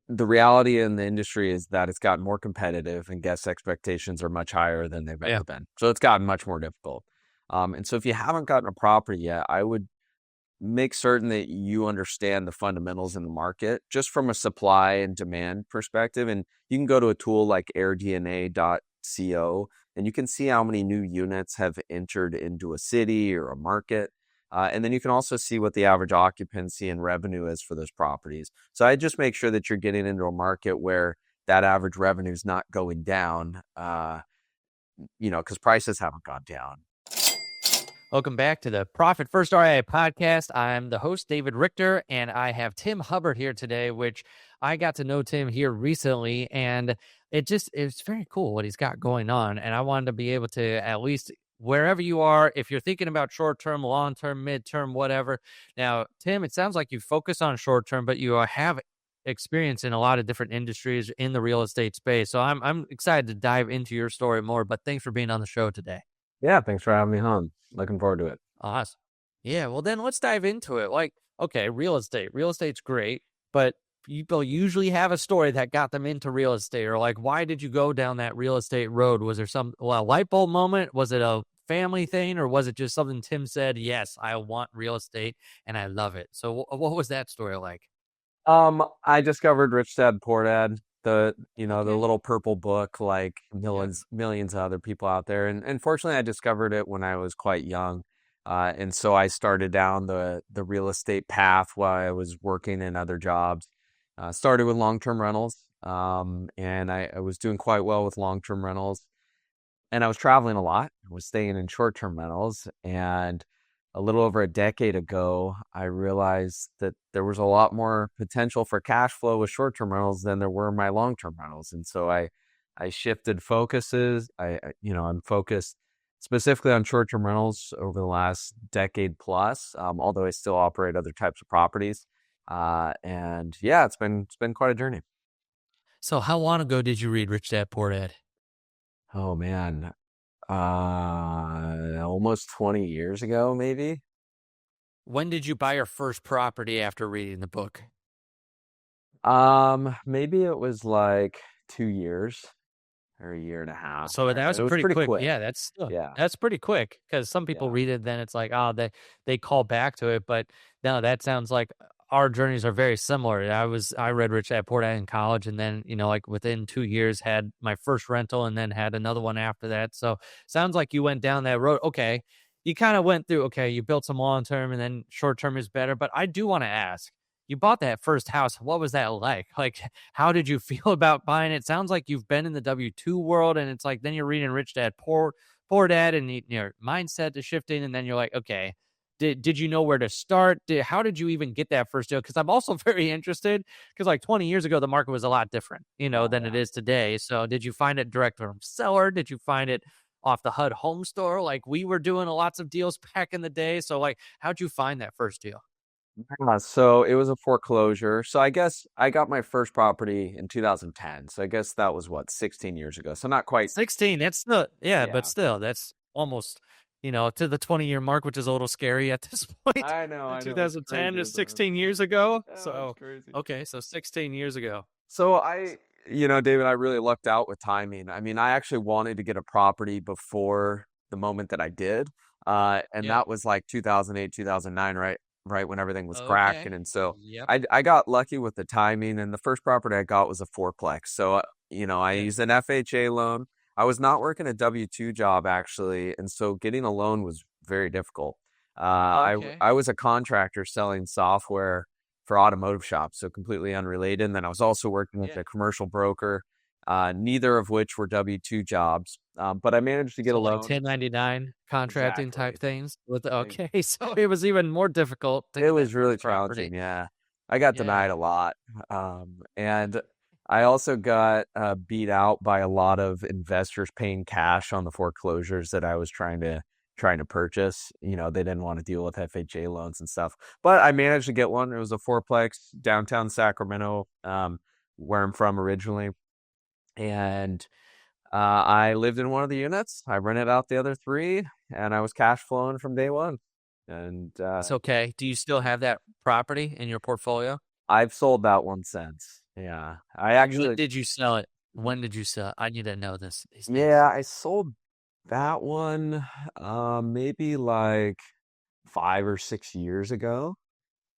the reality in the industry is that it's gotten more competitive and guest expectations are much higher than they've Yeah. ever been. So it's gotten much more difficult. And so if you haven't gotten a property yet, I would make certain that you understand the fundamentals in the market just from a supply and demand perspective. And you can go to a tool like AirDNA.co and you can see how many new units have entered into a city or a market. And then you can also see what the average occupancy and revenue is for those properties. So I just make sure that you're getting into a market where that average revenue is not going down, because prices haven't gone down. Welcome back to the Profit First RIA podcast. I'm the host, David Richter, and I have Tim Hubbard here today, which I got to know Tim here recently, and it's very cool what he's got going on. And I wanted to be able to, at least wherever you are, if you're thinking about short-term, long-term, mid-term, whatever. Now, Tim, it sounds like you focus on short-term, but you have experience in a lot of different industries in the real estate space. So I'm excited to dive into your story more, but thanks for being on the show today. Yeah, thanks for having me on. Looking forward to it. Awesome. Yeah, well then let's dive into it. Like, okay, real estate. Real estate's great, but people usually have a story that got them into real estate, or like, why did you go down that real estate road? Was there some light bulb moment? Was it a family thing, or was it just something Tim said, yes, I want real estate and I love it? So what was that story like? I discovered Rich Dad Poor Dad, the Okay. little purple book, like Yep. millions of other people out there. And fortunately I discovered it when I was quite young. And so I started down the real estate path while I was working in other jobs. Started with long-term rentals. And I was doing quite well with long-term rentals. And I was traveling a lot. I was staying in short-term rentals. And a little over a decade ago, I realized that there was a lot more potential for cash flow with short-term rentals than there were my long-term rentals. And so I shifted focuses. I'm focused specifically on short-term rentals over the last decade plus, although I still operate other types of properties. And yeah, it's been quite a journey. So how long ago did you read Rich Dad Poor Dad? Oh man, almost 20 years ago, maybe. When did you buy your first property after reading the book? Maybe it was like 2 years or a year and a half. So that was It was pretty pretty quick. quick. Yeah, Yeah, that's pretty quick, because some people yeah. read it, then it's like, oh, they call back to it. But no, that sounds like our journeys are very similar. I read Rich Dad Poor Dad in college, and then like within 2 years had my first rental, and then had another one after that. So sounds like you went down that road. Okay, you kind of went through. Okay, you built some long term, and then short term is better. But I do want to ask. You bought that first house. What was that like? Like, how did you feel about buying it? Sounds like you've been in the W-2 world, and it's like then you're reading Rich Dad Poor Dad, and your mindset is shifting, and then you're like, okay, did you know where to start? How did you even get that first deal? Because I'm also very interested, because like 20 years ago, the market was a lot different, Oh, than it yeah. is today. So did you find it direct from seller? Did you find it off the HUD home store? Like we were doing lots of deals back in the day. So like, how'd you find that first deal? So it was a foreclosure. So I guess I got my first property in 2010. So I guess that was what, 16 years ago. So not quite. 16, that's not, yeah, but Yeah. still, that's almost, to the 20-year mark, which is a little scary at this point. I know. It's 2010 crazy, is isn't it? 16 years ago. Oh, it's So, crazy. okay, so 16 years ago. So David, I really lucked out with timing. I mean, I actually wanted to get a property before the moment that I did. And Yep. that was like 2008, 2009, right when everything was cracking. Okay. And so Yep. I got lucky with the timing, and the first property I got was a fourplex. So, I Yeah. used an FHA loan. I was not working a W-2 job actually, and so getting a loan was very difficult. Okay. I was a contractor selling software for automotive shops, so completely unrelated. And then I was also working with Yeah. a commercial broker, neither of which were W-2 jobs. But I managed to get a So like loan. 1099 contracting type Exactly. things with, Ex- okay. So it was even more difficult to It get that was really first property. challenging. Yeah. I got denied Yeah. a lot. And I also got beat out by a lot of investors paying cash on the foreclosures that I was trying to purchase. They didn't want to deal with FHA loans and stuff. But I managed to get one. It was a fourplex downtown Sacramento, where I'm from originally. And I lived in one of the units. I rented out the other three, and I was cash flowing from day one. And It's okay. Do you still have that property in your portfolio? I've sold that one since. Yeah. I And when actually, did you sell it? When did you sell it? I need to know these things. yeah, I sold that one maybe like 5 or 6 years ago.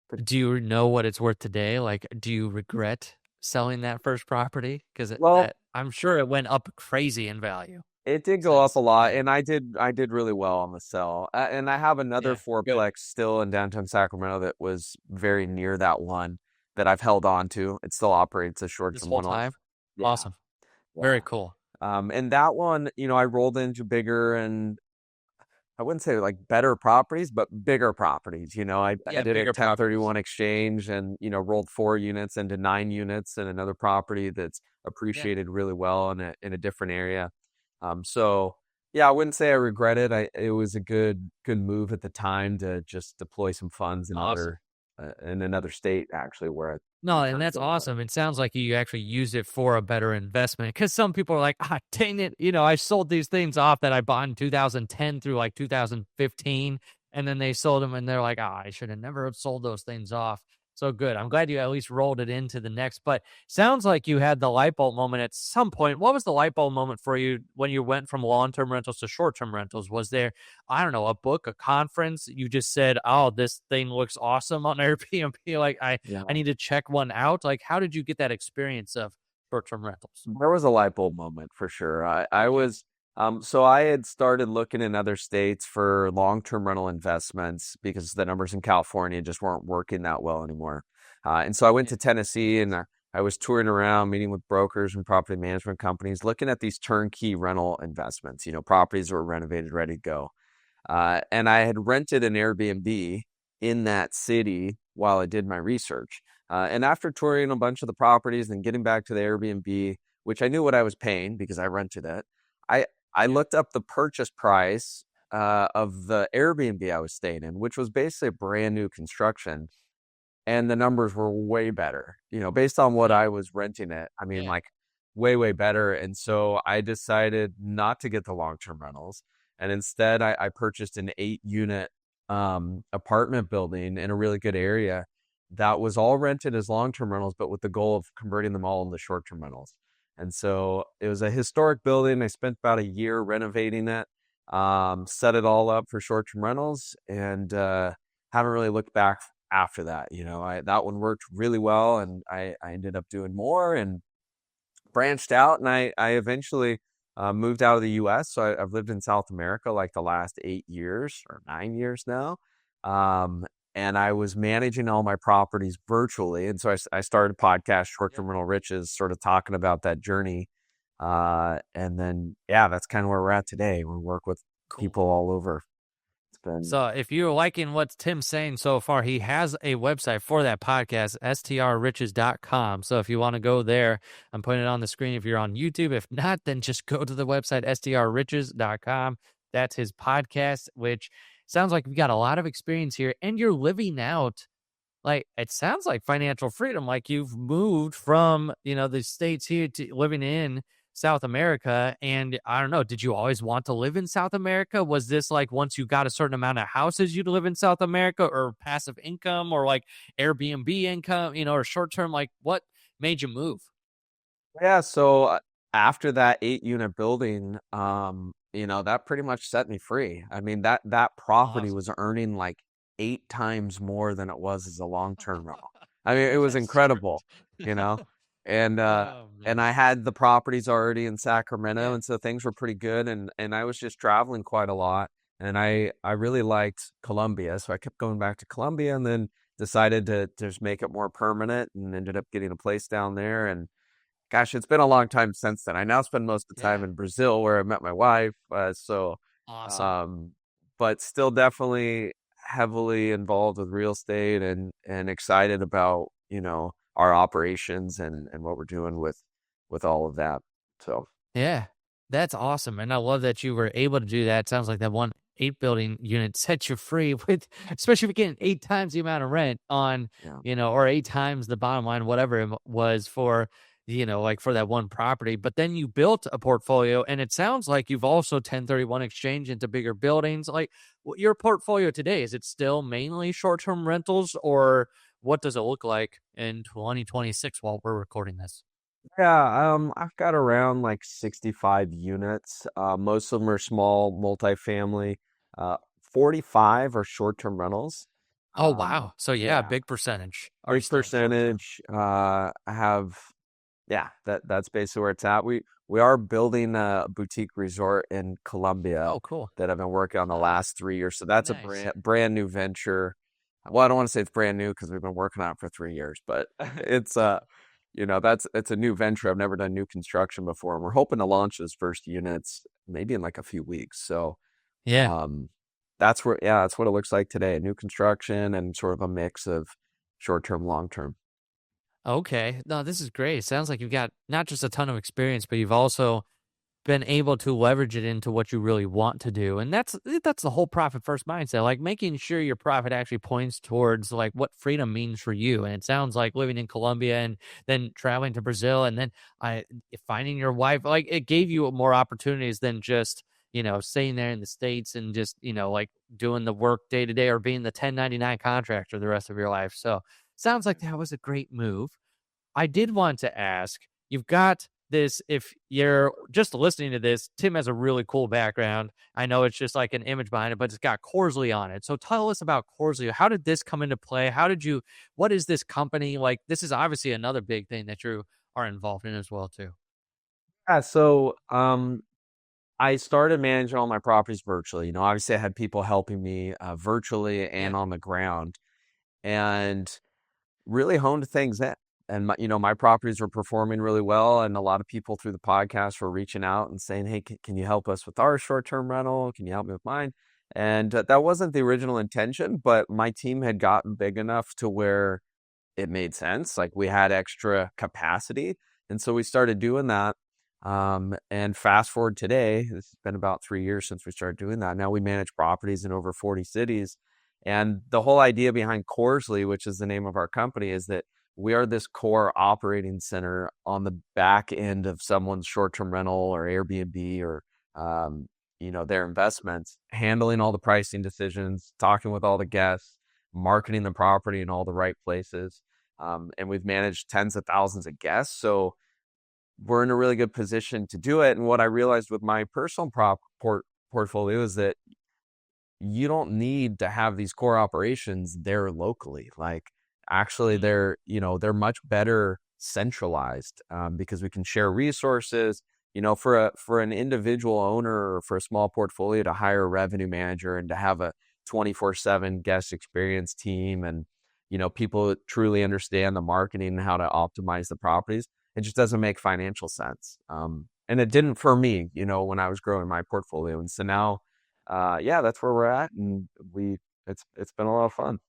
But Do you know what it's worth today? Like, do you regret selling that first property? Because well, that I'm sure it went up crazy in value it did go up a since lot, then. and I did really well on the sell. And I have another Yeah, good. fourplex still in downtown Sacramento that was very near that one that I've held on to. It still operates as This short-term whole rental. time? Yeah, Awesome. Very yeah. cool. And that one, I rolled into bigger and I wouldn't say like better properties, but bigger properties. I Yeah, did a bigger properties. 1031 exchange and, rolled 4 units into 9 units in another property that's Yeah, appreciated really well in a different area. So yeah, I wouldn't say I regret it. It was a good move at the time to just deploy some funds awesome. in another state actually where No, I'm and currently that's living. awesome. It sounds like you actually use it for a better investment because some people are like, ah, dang it. I sold these things off that I bought in 2010 through like 2015. And then they sold them and they're like, ah, I should have never have sold those things off. So good. I'm glad you at least rolled it into the next. But sounds like you had the light bulb moment at some point. What was the light bulb moment for you when you went from long term rentals to short term rentals? Was there, I don't know, a book, a conference? You just said, oh, this thing looks awesome on Airbnb. Like, I Yeah. need to check one out. Like, how did you get that experience of short-term rentals? There was a light bulb moment for sure. So I had started looking in other states for long-term rental investments because the numbers in California just weren't working that well anymore. And so I went Yeah, to Tennessee and I was touring around, meeting with brokers and property management companies, looking at these turnkey rental investments, properties that were renovated, ready to go. And I had rented an Airbnb in that city while I did my research. And after touring a bunch of the properties and getting back to the Airbnb, which I knew what I was paying because I rented it, I I yeah, looked up the purchase price of the Airbnb I was staying in, which was basically a brand new construction, and the numbers were way better. Based on what yeah, I was renting it, I mean, yeah, like way better. And so I decided not to get the long-term rentals, and instead I purchased an 8 unit apartment building in a really good area that was all rented as long-term rentals, but with the goal of converting them all into short-term rentals. And so it was a historic building. I spent about a year renovating it, set it all up for short-term rentals, and haven't really looked back after that. That one worked really well, and I ended up doing more and branched out, and I eventually moved out of the U.S. So I've lived in South America like the last 8 years or 9 years now. Um, and I was managing all my properties virtually, and so I started a podcast, Short yeah. Term Rental Riches, sort of talking about that journey. And then yeah, that's kind of where we're at today. We work with Cool. people all over. It's been So if you're liking what Tim's saying so far, he has a website for that podcast, strriches.com. So if you want to go there, I'm putting it on the screen if you're on YouTube. If not, then just go to the website, strriches.com. That's his podcast, which sounds like you got a lot of experience here and you're living out. Like, it sounds like financial freedom. Like, you've moved from, the States here to living in South America. And I don't know, did you always want to live in South America? Was this like once you got a certain amount of houses, you'd live in South America, or passive income, or like Airbnb income, or short term? Like, what made you move? Yeah, so after that 8 unit building, that pretty much set me free. I mean, that property Awesome. was earning like 8 times more than it was as a long-term rental. I mean, it was That's incredible, great. you know, and Oh, man. I had the properties already in Sacramento, Yeah. and so things were pretty good, and I was just traveling quite a lot, and I really liked Colombia, so I kept going back to Colombia, and then decided to just make it more permanent, and ended up getting a place down there, and gosh, it's been a long time since then. I now spend most of the time Yeah. in Brazil where I met my wife. Awesome. Um, but still definitely heavily involved with real estate and excited about, our operations and what we're doing with all of that. So Yeah, that's awesome, and I love that you were able to do that. Sounds like that one 8 building unit set you free with, especially if you're getting 8 times the amount of rent on, yeah. or 8 times the bottom line, whatever it was for, like for that one property. But then you built a portfolio, and it sounds like you've also 1031 exchange into bigger buildings. Like, your portfolio today, is it still mainly short-term rentals, or what does it look like in 2026 while we're recording this? Yeah, I've got around like 65 units. Most of them are small multifamily. 45 are short-term rentals. Oh, wow. So yeah, Yeah, big percentage are big still short term. percentage. I have, yeah, that's basically where it's at. We are building a boutique resort in Colombia Oh, cool. that I've been working on the last 3 years. So that's a Nice. brand new venture. Well, I don't want to say it's brand new because we've been working on it for 3 years, but it's it's a new venture. I've never done new construction before, and we're hoping to launch those first units maybe in like a few weeks. So Yeah. um, that's what it looks like today. New construction and sort of a mix of short term, long term. Okay. No, this is great. It sounds like you've got not just a ton of experience, but you've also been able to leverage it into what you really want to do. And that's the whole profit first mindset, like making sure your profit actually points towards like what freedom means for you. And it sounds like living in Colombia and then traveling to Brazil and then finding your wife, like it gave you more opportunities than just, staying there in the States and just, like doing the work day to day or being the 1099 contractor the rest of your life. So sounds like that was a great move. I did want to ask, you've got this, if you're just listening to this, Tim has a really cool background. I know it's just like an image behind it, but it's got Corzly on it. So tell us about Corzly. How did this come into play? What is this company? Like, this is obviously another big thing that you are involved in as well, too. Yeah, so I started managing all my properties virtually. Obviously I had people helping me virtually Yeah. and on the ground, and really honed things in. And my properties were performing really well, and a lot of people through the podcast were reaching out and saying, "Hey, can you help us with our short-term rental? Can you help me with mine?" And that wasn't the original intention, but my team had gotten big enough to where it made sense. Like we had extra capacity. And so we started doing that. And fast forward today, this has been about 3 years since we started doing that. Now we manage properties in over 40 cities. And the whole idea behind Corzly, which is the name of our company, is that we are this core operating center on the back end of someone's short-term rental or Airbnb or their investments, handling all the pricing decisions, talking with all the guests, marketing the property in all the right places. And we've managed tens of thousands of guests. So we're in a really good position to do it. And what I realized with my personal portfolio is that you don't need to have these core operations there locally. Like actually Mm. they're much better centralized, because we can share resources. For an individual owner or for a small portfolio to hire a revenue manager and to have a 24/7 guest experience team, and people that truly understand the marketing and how to optimize the properties, it just doesn't make financial sense. And it didn't for me, when I was growing my portfolio. And so now, yeah, that's where we're at, and it's been a lot of fun.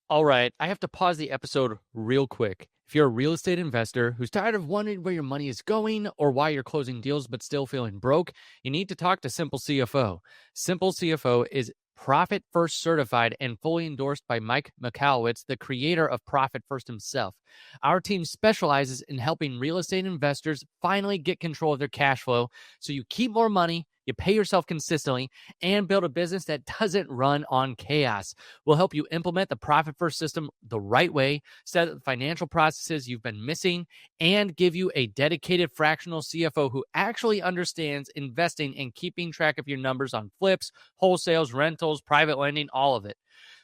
All right, I have to pause the episode real quick. If you're a real estate investor who's tired of wondering where your money is going or why you're closing deals but still feeling broke, you need to talk to Simple CFO. Simple CFO is Profit First certified and fully endorsed by Mike McAlowitz, the creator of Profit First himself. Our team specializes in helping real estate investors finally get control of their cash flow so you keep more money, you pay yourself consistently, and build a business that doesn't run on chaos. We'll help you implement the Profit First system the right way, set up the financial processes you've been missing, and give you a dedicated fractional CFO who actually understands investing and keeping track of your numbers on flips, wholesales, rentals, private lending, all of it.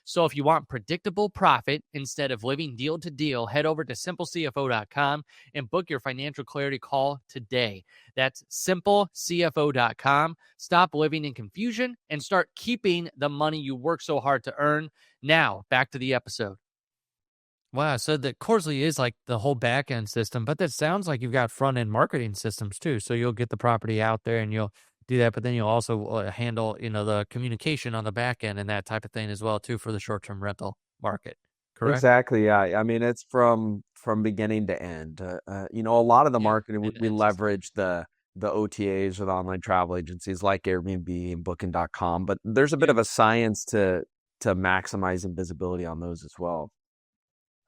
So if you want predictable profit instead of living deal to deal, head over to simplecfo.com and book your financial clarity call today. That's simplecfo.com. Stop living in confusion and start keeping the money you work so hard to earn. Now, back to the episode. Wow, so the Corzly is like the whole back end system, but that sounds like you've got front end marketing systems too. So you'll get the property out there and you'll do that, but then you'll also handle the communication on the back end and that type of thing as well too for the short term rental market. Correct? Exactly. Yeah. I mean, it's from beginning to end. A lot of the Yeah, marketing, end to we end system. leverage the OTAs or the online travel agencies like Airbnb and Booking.com, but there's a bit Yeah. of a science to maximizing visibility on those as well.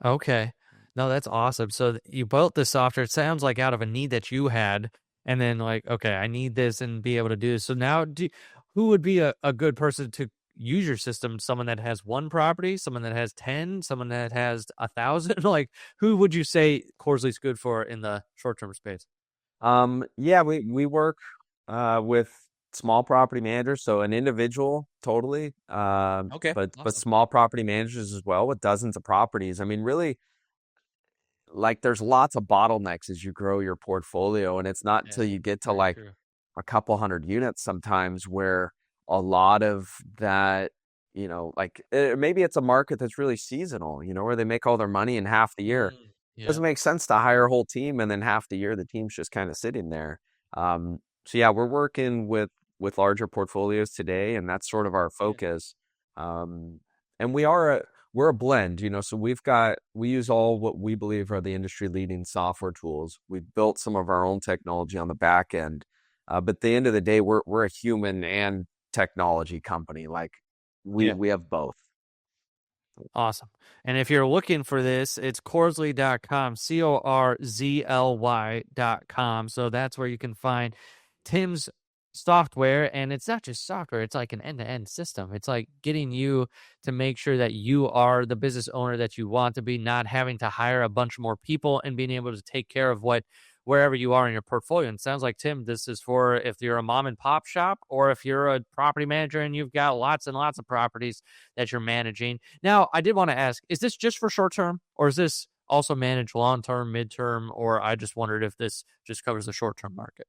Okay. No, that's awesome. So you built this software. It sounds like out of a need that you had, and then like, okay, I need this and be able to do this. So now, who would be a good person to use your system? Someone that has one property, someone that has 10, someone that has 1,000? Like, who would you say Corzly's good for in the short-term space? Yeah, we work with small property managers, so an individual totally, Okay, but awesome. small property managers as well with dozens of properties. I mean, really, like there's lots of bottlenecks as you grow your portfolio, and it's not Yeah, until you get to very like true. a couple hundred units sometimes where a lot of that, like maybe it's a market that's really seasonal, where they make all their money in half the year. Yeah, Doesn't make sense to hire a whole team and then half the year the team's just kind of sitting there. So yeah, we're working with larger portfolios today, and that's sort of our yeah, focus. And we're a blend, so we use all what we believe are the industry leading software tools. We've built some of our own technology on the back end. But at the end of the day, we're a human and technology company. Like we yeah. we have both. Awesome. And if you're looking for this, it's Corzly.com, Corzly.com. So that's where you can find Tim's software. And it's not just software, it's like an end to end system. It's like getting you to make sure that you are the business owner that you want to be, not having to hire a bunch more people and being able to take care of wherever you are in your portfolio. And it sounds like, Tim, this is for if you're a mom and pop shop or if you're a property manager and you've got lots and lots of properties that you're managing. Now, I did want to ask, is this just for short term, or is this also managed long term, midterm, or I just wondered if this just covers the short term market?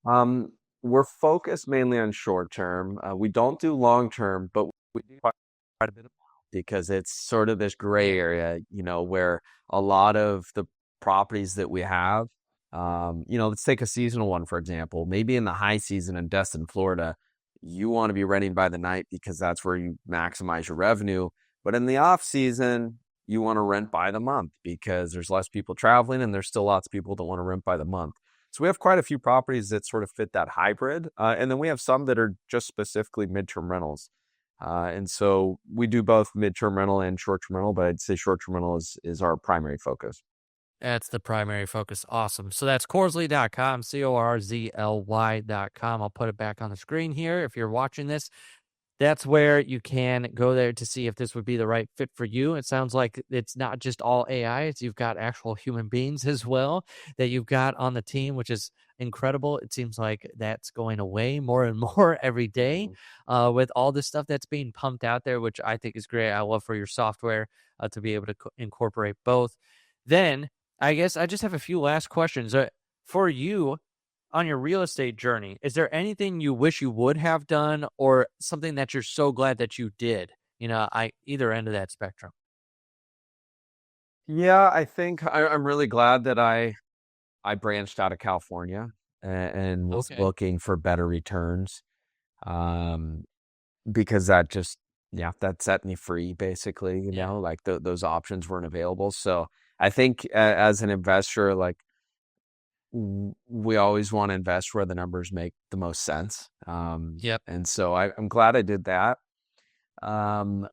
Um, we're focused mainly on short term. We don't do long term, but we do quite a bit of because it's sort of this gray Yeah. area, where a lot of the properties that we have, let's take a seasonal one, for example. Maybe in the high season in Destin, Florida, you want to be renting by the night because that's where you maximize your revenue. But in the off season, you want to rent by the month because there's less people traveling and there's still lots of people that want to rent by the month. So we have quite a few properties that sort of fit that hybrid. And then we have some that are just specifically midterm rentals. And so we do both midterm rental and short-term rental, but I'd say short-term rental is our primary focus. That's the primary focus. Awesome. So that's Corzly.com, Corzly.com. I'll put it back on the screen here if you're watching this. That's where you can go there to see if this would be the right fit for you. It sounds like it's not just all AI, it's you've got actual human beings as well that you've got on the team, which is incredible. It seems like that's going away more and more every day Mhm. with all this stuff that's being pumped out there, which I think is great. I love for your software to be able to incorporate both. Then I guess I just have a few last questions. For you, on your real estate journey, is there anything you wish you would have done or something that you're so glad that you did? I either end of that spectrum. Yeah, I think I'm really glad that I branched out of California and was Okay. looking for better returns. Um, because that just, yeah, that set me free basically, Yeah. like those options weren't available. So I think as an investor, like we always want to invest where the numbers make the most sense. Yep. And so I'm glad I did that. Um,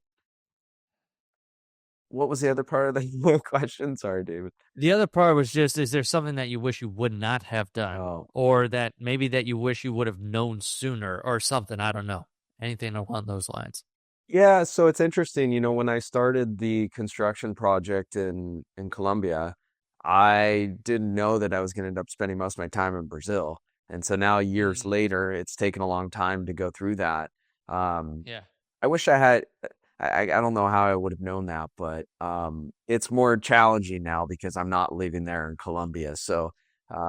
what was the other part of the question? Sorry, David. The other part was just, is there something that you wish you would not have done Oh, or that maybe that you wish you would have known sooner or something? I don't know. Anything along those lines. yeah. So it's interesting, when I started the construction project in Colombia, I didn't know that I was going to end up spending most of my time in Brazil. And so now years Mm, later, it's taken a long time to go through that. Um, yeah. I wish I had. I don't know how I would have known that, but it's more challenging now because I'm not living there in Colombia. So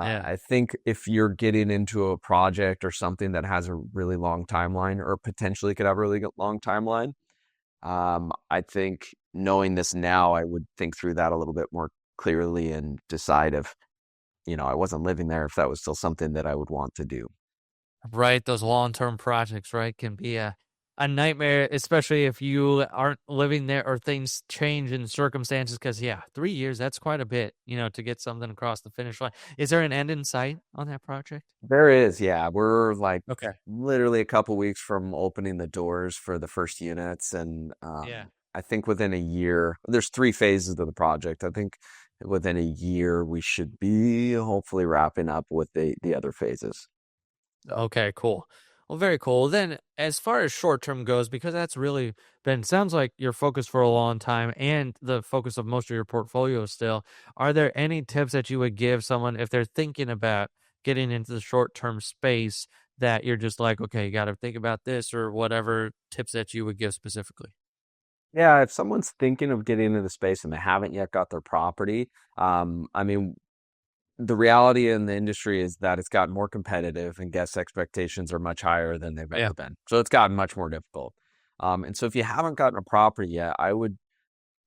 Yeah. I think if you're getting into a project or something that has a really long timeline, or potentially could have a really long timeline, I think knowing this now, I would think through that a little bit more clearly and decide if I wasn't living there, if that was still something that I would want to do. Right, those long-term projects, right, can be a nightmare, especially if you aren't living there or things change in circumstances. Because yeah, 3 years, that's quite a bit, to get something across the finish line. Is there an end in sight on that project? There is, yeah. We're like Okay. literally a couple weeks from opening the doors for the first units, and Yeah. I think within a year, there's 3 phases of the project. I think within a year we should be hopefully wrapping up with the other phases. Okay, cool. Well, very cool. Then, as far as short term goes, because that's really been sounds like your focus for a long time and the focus of most of your portfolio still. Are there any tips that you would give someone if they're thinking about getting into the short term space that you're just like, okay, you got to think about this or whatever tips that you would give specifically? Yeah, if someone's thinking of getting into the space and they haven't yet got their property, I mean, the reality in the industry is that it's gotten more competitive and guest expectations are much higher than they've Yeah. ever been. So it's gotten much more difficult. And so if you haven't gotten a property yet, I would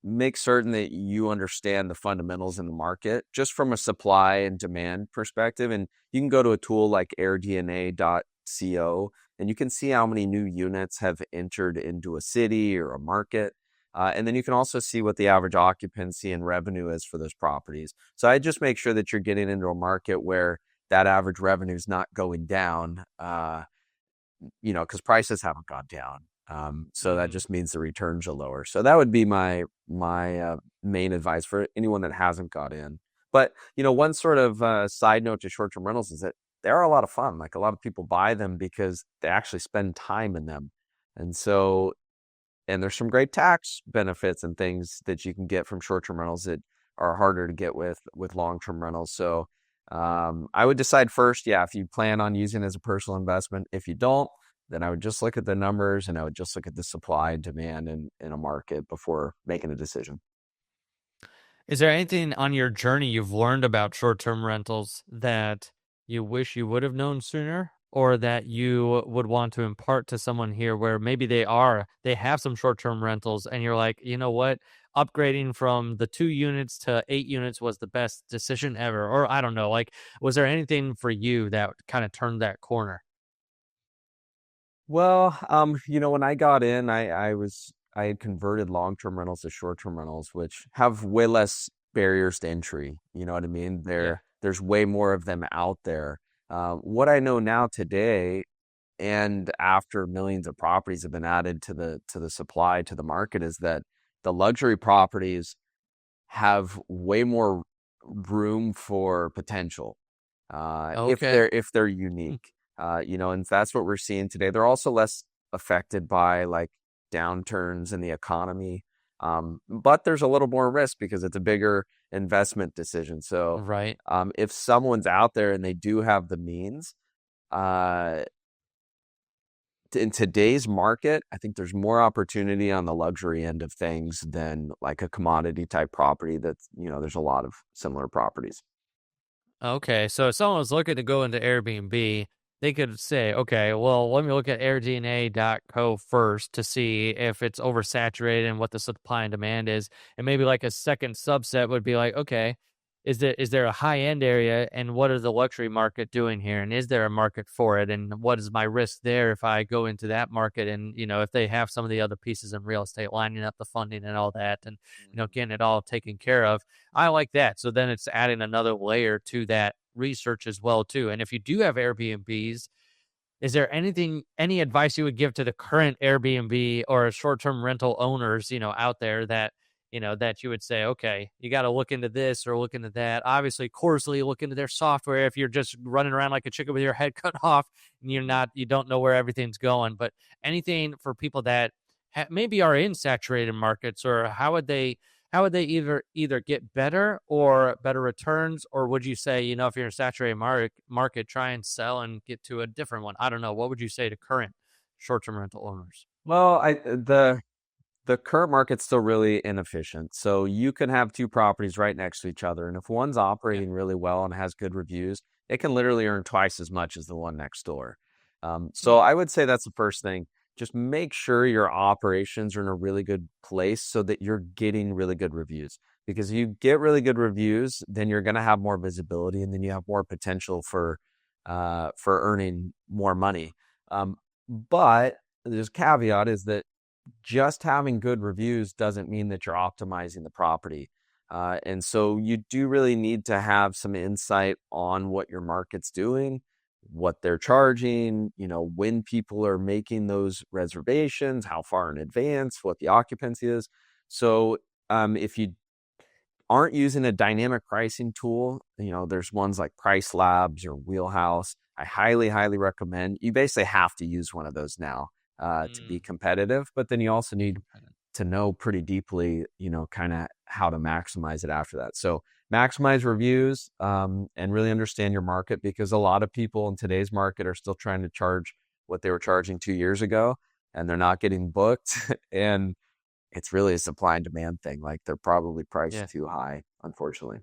make certain that you understand the fundamentals in the market just from a supply and demand perspective. And you can go to a tool like AirDNA.co and you can see how many new units have entered into a city or a market. And then you can also see what the average occupancy and revenue is for those properties. So I just make sure that you're getting into a market where that average revenue is not going down, because prices haven't gone down. So that Hmm. just means the returns are lower. So that would be my main advice for anyone that hasn't got in. But one sort of side note to short-term rentals is that they are a lot of fun. Like a lot of people buy them because they actually spend time in them, and so and there's some great tax benefits and things that you can get from short-term rentals that are harder to get with long-term rentals. So I would decide first, yeah, if you plan on using it as a personal investment. If you don't, then I would just look at the numbers and I would just look at the supply and demand in a market before making a decision. Is there anything on your journey you've learned about short-term rentals that you wish you would have known sooner or that you would want to impart to someone here where maybe they have some short-term rentals and you're like, "You know what? Upgrading from the 2 units to 8 units was the best decision ever." Or I don't know, like was there anything for you that kind of turned that corner? Well, when I got in, I had converted long-term rentals to short-term rentals, which have way less barriers to entry. You know what I mean? Yeah. There's way more of them out there. What I know now today, and after millions of properties have been added to the supply to the market, is that the luxury properties have way more room for potential if Okay. they're unique. And that's what we're seeing today. They're also less affected by like downturns in the economy. But there's a little more risk because it's a bigger investment decision. So Right. if someone's out there and they do have the means, uh, in today's market, I think there's more opportunity on the luxury end of things than like a commodity type property there's a lot of similar properties. Okay, so if someone was looking to go into Airbnb, they could say, okay, well, let me look at AirDNA.co first to see if it's oversaturated and what the supply and demand is. And maybe like a second subset would be like, okay, is there a high end area and what is the luxury market doing here? And is there a market for it? And what is my risk there if I go into that market? And, if they have some of the other pieces in real estate lining up the funding and all that and, getting it all taken care of. I like that. So then it's adding another layer to that research as well too. And if you do have Airbnbs, is there any advice you would give to the current Airbnb or short-term rental owners, out there that you would say, okay, you got to look into this or look into that. Obviously, Corzly, look into their software if you're just running around like a chicken with your head cut off and you don't know where everything's going. But anything for people that maybe are in saturated markets, or how would they either get better or better returns, or would you say, if you're in a saturated market, try and sell and get to a different one? I don't know. What would you say to current short-term rental owners? Well, the current market's still really inefficient. So you can have two properties right next to each other, and if one's Yeah. operating really well and has good reviews, it can literally earn twice as much as the one next door. So Hmm. I would say that's the first thing. Just make sure your operations are in a really good place so that you're getting really good reviews. Because if you get really good reviews, then you're going to have more visibility, and then you have more potential for earning more money. But there's a caveat is that just having good reviews doesn't mean that you're optimizing the property. And so you do really need to have some insight on what your market's doing, what they're charging, when people are making those reservations, how far in advance, what the occupancy is. So if you aren't using a dynamic pricing tool, there's ones like Price Labs or Wheelhouse. I highly, highly recommend. You basically have to use one of those now to be competitive, but then you also need to know pretty deeply, kind of how to maximize it after that. So maximize reviews and really understand your market, because a lot of people in today's market are still trying to charge what they were charging 2 years ago, and they're not getting booked. And it's really a supply and demand thing. Like, they're probably priced too high, unfortunately.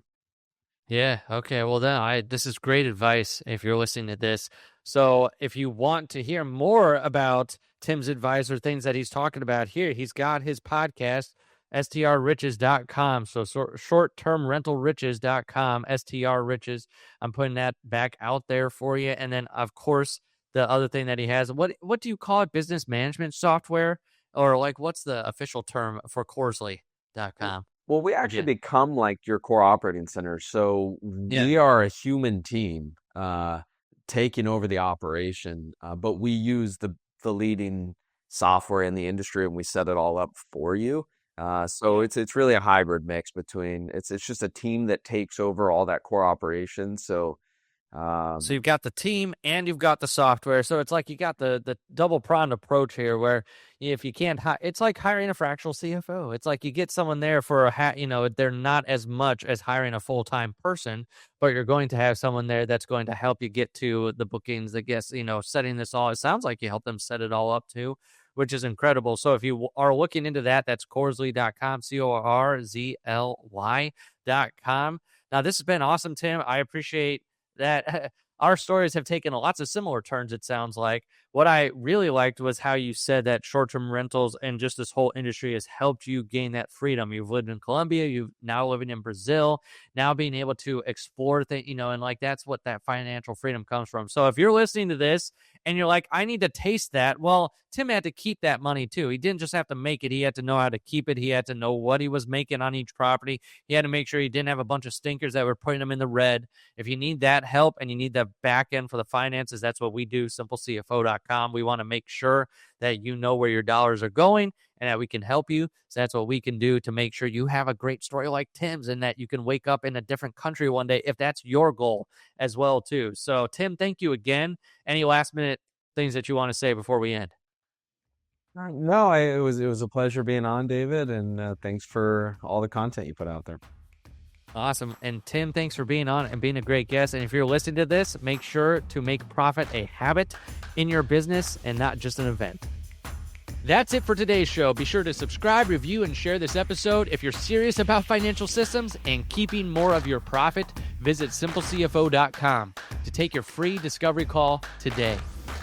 Yeah. Okay. Well, then this is great advice if you're listening to this. So if you want to hear more about Tim's advice or things that he's talking about here, he's got his podcast, strriches.com. So short-term-rental-riches.com, strriches. I'm putting that back out there for you. And then, of course, the other thing that he has, what do you call it? Business management software? Or like, what's the official term for Corzly.com? Well, we actually become like your core operating center. So we are a human team taking over the operation, but we use the leading software in the industry, and we set it all up for you. So it's really a hybrid mix between it's just a team that takes over all that core operation. So you've got the team and you've got the software. So it's like you got the double-pronged approach here, where if you can't it's like hiring a fractional CFO. It's like you get someone there for they're not as much as hiring a full-time person, but you're going to have someone there that's going to help you get to the bookings, the guests, setting this all. It sounds like you help them set it all up too, which is incredible. So if you are looking into that, that's Corzly.com, Corzly.com. Now, this has been awesome, Tim. I appreciate that our stories have taken lots of similar turns, it sounds like. What I really liked was how you said that short-term rentals and just this whole industry has helped you gain that freedom. You've lived in Colombia, you've now living in Brazil, now being able to explore things, and like that's what that financial freedom comes from. So if you're listening to this and you're like, I need to taste that, well, Tim had to keep that money too. He didn't just have to make it. He had to know how to keep it. He had to know what he was making on each property. He had to make sure he didn't have a bunch of stinkers that were putting him in the red. If you need that help and you need the back end for the finances, that's what we do, simplecfo.com. We want to make sure that you know where your dollars are going and that we can help you. So that's what we can do to make sure you have a great story like Tim's, and that you can wake up in a different country one day if that's your goal as well too. So Tim, thank you again. Any last minute things that you want to say before we end? No, it was a pleasure being on, David, and thanks for all the content you put out there. Awesome. And Tim, thanks for being on and being a great guest. And if you're listening to this, make sure to make profit a habit in your business and not just an event. That's it for today's show. Be sure to subscribe, review, and share this episode. If you're serious about financial systems and keeping more of your profit, visit simplecfo.com to take your free discovery call today.